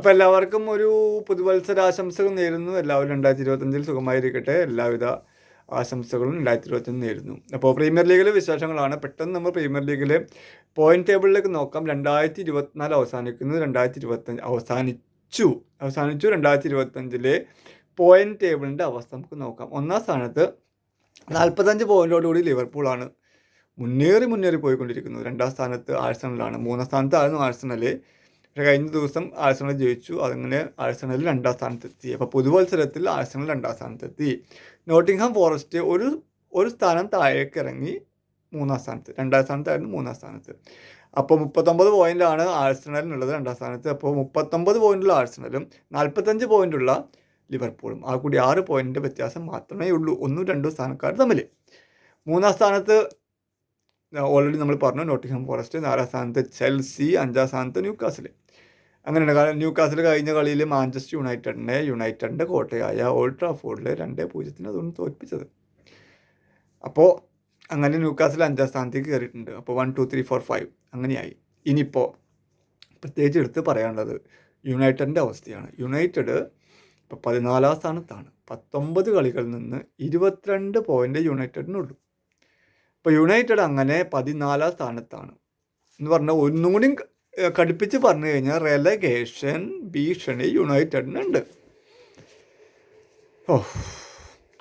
അപ്പോൾ എല്ലാവർക്കും ഒരു പുതുവത്സരാശംസകൾ നേരുന്നു. എല്ലാവരും 2025 സുഖമായിരിക്കട്ടെ. എല്ലാവിധ ആശംസകളും 2025 നേരുന്നു. അപ്പോൾ പ്രീമിയർ ലീഗിലെ വിശേഷങ്ങളാണ്. പെട്ടെന്ന് നമ്മൾ പ്രീമിയർ ലീഗിലെ പോയിന്റ് ടേബിളിലേക്ക് നോക്കാം. 2024 അവസാനിക്കുന്നത്, 2025 അവസാനിച്ചു 2025 പോയിന്റ് ടേബിളിൻ്റെ അവസ്ഥ നമുക്ക് നോക്കാം. ഒന്നാം സ്ഥാനത്ത് 45 പോയിന്റോടുകൂടി ലിവർപൂളാണ് മുന്നേറി പോയിക്കൊണ്ടിരിക്കുന്നത്. രണ്ടാം സ്ഥാനത്ത് ആഴ്സണലാണ്. മൂന്നാം സ്ഥാനത്തായിരുന്നു ആഴ്സണൽ. കഴിഞ്ഞ ദിവസം ആഴ്സണൽ ജയിച്ചു. അതങ്ങനെ ആഴ്സണൽ രണ്ടാം സ്ഥാനത്തെത്തി. അപ്പോൾ പുതുവത്സരത്തിൽ ആഴ്സണൽ രണ്ടാം സ്ഥാനത്തെത്തി. നോട്ടിംഗ്ഹാം ഫോറസ്റ്റ് ഒരു സ്ഥാനം താഴേക്ക് ഇറങ്ങി മൂന്നാം സ്ഥാനത്ത്. രണ്ടാം സ്ഥാനത്തായിരുന്നു മൂന്നാം സ്ഥാനത്ത്. അപ്പോൾ 39 പോയിൻ്റാണ് ആഴ്സണലിനുള്ളത് രണ്ടാം സ്ഥാനത്ത്. അപ്പോൾ 39 പോയിൻ്റുള്ള ആഴ്സണലും 45 പോയിൻ്റുള്ള ലിവർപൂളും ആ കൂടി 6 പോയിൻ്റിൻ്റെ വ്യത്യാസം മാത്രമേ ഉള്ളൂ 1-2 സ്ഥാനക്കാർ തമ്മിൽ. മൂന്നാം സ്ഥാനത്ത് ഓൾറെഡി നമ്മൾ പറഞ്ഞു നോട്ടിംഗ്ഹാം ഫോറസ്റ്റ്, 4ാം സ്ഥാനത്ത് ചെൽസി, 5ാം സ്ഥാനത്ത് ന്യൂകാസിൽ. അങ്ങനെയാണ്. കാരണം ന്യൂകാസിൽ കഴിഞ്ഞ കളിയിൽ മാഞ്ചസ്റ്റർ യുണൈറ്റഡിൻ്റെ കോട്ടയായ ഓൾഡ് ട്രാഫോർഡിൽ 2-0 അതൊന്ന് തോൽപ്പിച്ചത്. അപ്പോൾ അങ്ങനെ ന്യൂകാസിൽ 5ാം സ്ഥാനത്തേക്ക് കയറിയിട്ടുണ്ട്. അപ്പോൾ 1, 2, 3, 4, 5 അങ്ങനെയായി. ഇനിയിപ്പോൾ പ്രത്യേകിച്ച് എടുത്ത് പറയാനുള്ളത് യുണൈറ്റഡിൻ്റെ അവസ്ഥയാണ്. യുണൈറ്റഡ് ഇപ്പോൾ 14ാം സ്ഥാനത്താണ്. 19 കളികളിൽ നിന്ന് 22 പോയിൻ്റ് യുണൈറ്റഡിനുള്ളൂ. ഇപ്പോൾ യുണൈറ്റഡ് അങ്ങനെ 14ാം സ്ഥാനത്താണ് എന്ന് പറഞ്ഞാൽ ഒന്നും കൂടി കടുപ്പിച്ച് പറഞ്ഞു കഴിഞ്ഞാൽ റെലഗേഷൻ ഭീഷണി യുണൈറ്റഡിനുണ്ട്.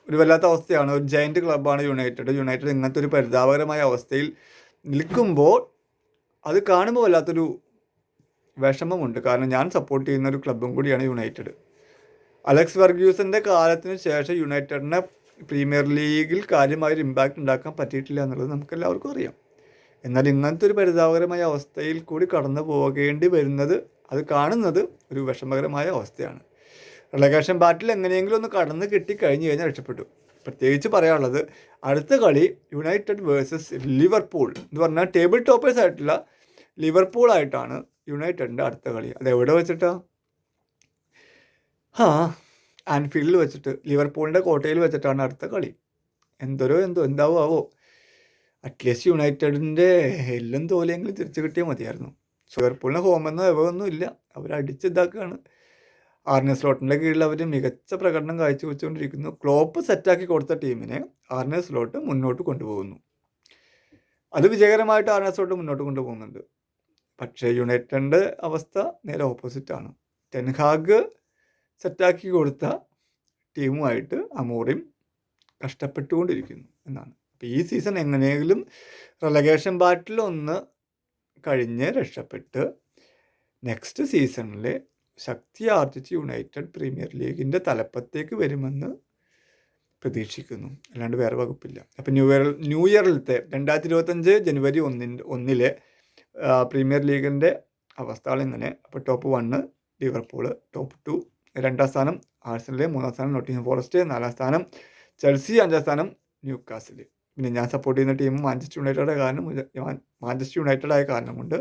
ഒരു വല്ലാത്ത അവസ്ഥയാണ്. ഒരു ജയൻറ്റ് ക്ലബ്ബാണ് യുണൈറ്റഡ്. ഇങ്ങനത്തെ ഒരു പരിതാപകരമായ അവസ്ഥയിൽ നിൽക്കുമ്പോൾ അത് കാണുമ്പോൾ വല്ലാത്തൊരു വിഷമമുണ്ട്. കാരണം ഞാൻ സപ്പോർട്ട് ചെയ്യുന്ന ഒരു ക്ലബ്ബും കൂടിയാണ് യുണൈറ്റഡ്. അലക്സ് ഫെർഗ്യൂസൻ്റെ കാലത്തിന് ശേഷം യുണൈറ്റഡിനെ പ്രീമിയർ ലീഗിൽ കാര്യമായൊരു ഇമ്പാക്റ്റ് ഉണ്ടാക്കാൻ പറ്റിയിട്ടില്ല എന്നുള്ളത് നമുക്കെല്ലാവർക്കും അറിയാം. എന്നാൽ ഇങ്ങനത്തെ ഒരു പരിതാപകരമായ അവസ്ഥയിൽ കൂടി കടന്നു പോകേണ്ടി വരുന്നത്, അത് കാണുന്നത് ഒരു വിഷമകരമായ അവസ്ഥയാണ്. റെലഗേഷൻ ബാറ്റിൽ എങ്ങനെയെങ്കിലും ഒന്ന് കടന്ന് കിട്ടിക്കഴിഞ്ഞ് കഴിഞ്ഞാൽ രക്ഷപ്പെട്ടു. പ്രത്യേകിച്ച് പറയാനുള്ളത് അടുത്ത കളി യുണൈറ്റഡ് വേഴ്സസ് ലിവർപൂൾ എന്ന് പറഞ്ഞാൽ ടേബിൾ ടോപ്പേഴ്സ് ആയിട്ടുള്ള ലിവർപൂളായിട്ടാണ് യുണൈറ്റഡിൻ്റെ അടുത്ത കളി. അതെവിടെ വെച്ചിട്ടാണ്? ആൻഫീൽഡിൽ വെച്ചിട്ട്, ലിവർപൂളിൻ്റെ കോട്ടയിൽ വെച്ചിട്ടാണ് അടുത്ത കളി. എന്താവോ അറ്റ്ലീസ്റ്റ് യുണൈറ്റഡിൻ്റെ എല്ലാം തോലെങ്കിലും തിരിച്ചു കിട്ടിയാൽ മതിയായിരുന്നു. ലിവർപൂളിന് ഹോമെന്നോ എവൊന്നും ഇല്ല. അവരടിച്ചിതാക്കുകയാണ്. ആർനെ സ്ലോട്ടിൻ്റെ കീഴിൽ അവർ മികച്ച പ്രകടനം കാഴ്ചവെച്ചുകൊണ്ടിരിക്കുന്നു. ക്ലോപ്പ് സെറ്റാക്കി കൊടുത്ത ടീമിനെ ആർനെ സ്ലോട്ട് മുന്നോട്ട് കൊണ്ടുപോകുന്നു. അത് വിജയകരമായിട്ട് ആർനെ സ്ലോട്ട് മുന്നോട്ട് കൊണ്ടുപോകുന്നുണ്ട്. പക്ഷേ യുണൈറ്റഡിൻ്റെ അവസ്ഥ നേരെ ഓപ്പോസിറ്റാണ്. ടെൻഹാഗ് സെറ്റാക്കി കൊടുത്ത ടീമുമായിട്ട് അമോറിം കഷ്ടപ്പെട്ടുകൊണ്ടിരിക്കുന്നു എന്നാണ്. അപ്പോൾ ഈ സീസൺ എങ്ങനെയെങ്കിലും റെലഗേഷൻ ബാറ്റിൽ ഒന്ന് കഴിഞ്ഞ് രക്ഷപ്പെട്ട് നെക്സ്റ്റ് സീസണിൽ ശക്തി ആർജിച്ച് യുണൈറ്റഡ് പ്രീമിയർ ലീഗിൻ്റെ തലപ്പത്തേക്ക് വരുമെന്ന് പ്രതീക്ഷിക്കുന്നു. അല്ലാണ്ട് വേറെ വകുപ്പില്ല. അപ്പോൾ ന്യൂ ഇയറിലത്തെ 2025 ജനുവരി 1 പ്രീമിയർ ലീഗിൻ്റെ അവസ്ഥകൾ ഇങ്ങനെ. അപ്പോൾ ടോപ്പ് 1 ലിവർപൂൾ, ടോപ്പ് 2 2ാം സ്ഥാനം ആഴ്സണൽ, 3ാം സ്ഥാനം നോട്ടിംഗ്ഹാം ഫോറസ്റ്റ്, 4ാം സ്ഥാനം ചെൽസി, 5ാം സ്ഥാനം ന്യൂകാസിൽ. പിന്നെ ഞാൻ സപ്പോർട്ട് ചെയ്യുന്ന ടീം മാഞ്ചസ്റ്റർ യുണൈറ്റഡ് ആയ കാരണം കൊണ്ട്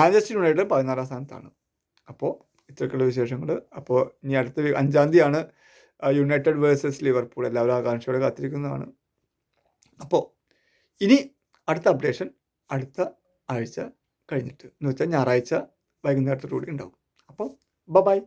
മാഞ്ചസ്റ്റർ യുണൈറ്റഡ് 14ാം സ്ഥാനത്താണ്. അപ്പോൾ ഇത്രയൊക്കെയുള്ള വിശേഷങ്ങൾ. അപ്പോൾ ഇനി അടുത്ത 5ാം തീയതിയാണ് യുണൈറ്റഡ് വേഴ്സസ് ലിവർപൂൾ. എല്ലാവരും ആകാംക്ഷയോടെ കാത്തിരിക്കുന്നതാണ്. അപ്പോൾ ഇനി അടുത്ത അപ്ഡേഷൻ അടുത്ത ആഴ്ച കഴിഞ്ഞിട്ട് എന്ന് വെച്ചാൽ ഞായറാഴ്ച വൈകുന്നേരത്തോടുകൂടി ഉണ്ടാവും. അപ്പോൾ ബൈ.